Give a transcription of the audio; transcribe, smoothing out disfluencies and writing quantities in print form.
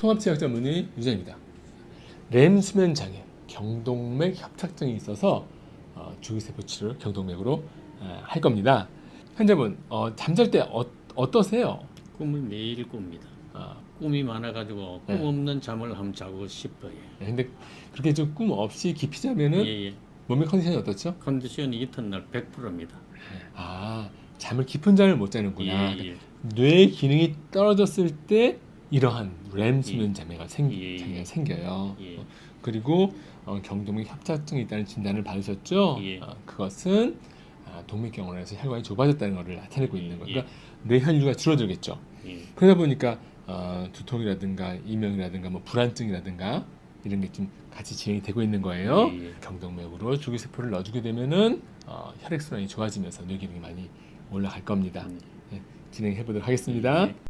통합치료학자 전문의 유재입니다. 램 수면 장애, 경동맥 협착증이 있어서 주기세포 치료를 경동맥으로 할 겁니다. 환자분 잠잘 때 어떠세요? 꿈을 매일 꿉니다. 아, 꿈이 많아가지고 꿈 네. 없는 잠을 한번 자고 싶어요. 근데 그렇게 좀 꿈 없이 깊이 자면은 예. 몸의 컨디션이 어떻죠? 컨디션이 이튿날 100%입니다. 잠을 깊은 잠을 못 자는구나. 예. 뇌 기능이 떨어졌을 때 이러한 렘 수면 장애가 예. 생겨요. 예. 그리고 경동맥 협착증이 있다는 진단을 받으셨죠? 예. 그것은 동맥경화에서 혈관이 좁아졌다는 것을 나타내고 있는 거예요. 예. 그러니까 뇌혈류가 줄어들겠죠. 예. 그러다 보니까 두통이라든가 이명이라든가 뭐 불안증이라든가 이런 게 좀 같이 진행이 되고 있는 거예요. 예. 경동맥으로 주기세포를 넣어주게 되면은 혈액순환이 좋아지면서 뇌 기능이 많이 올라갈 겁니다. 진행해 보도록 하겠습니다. 예.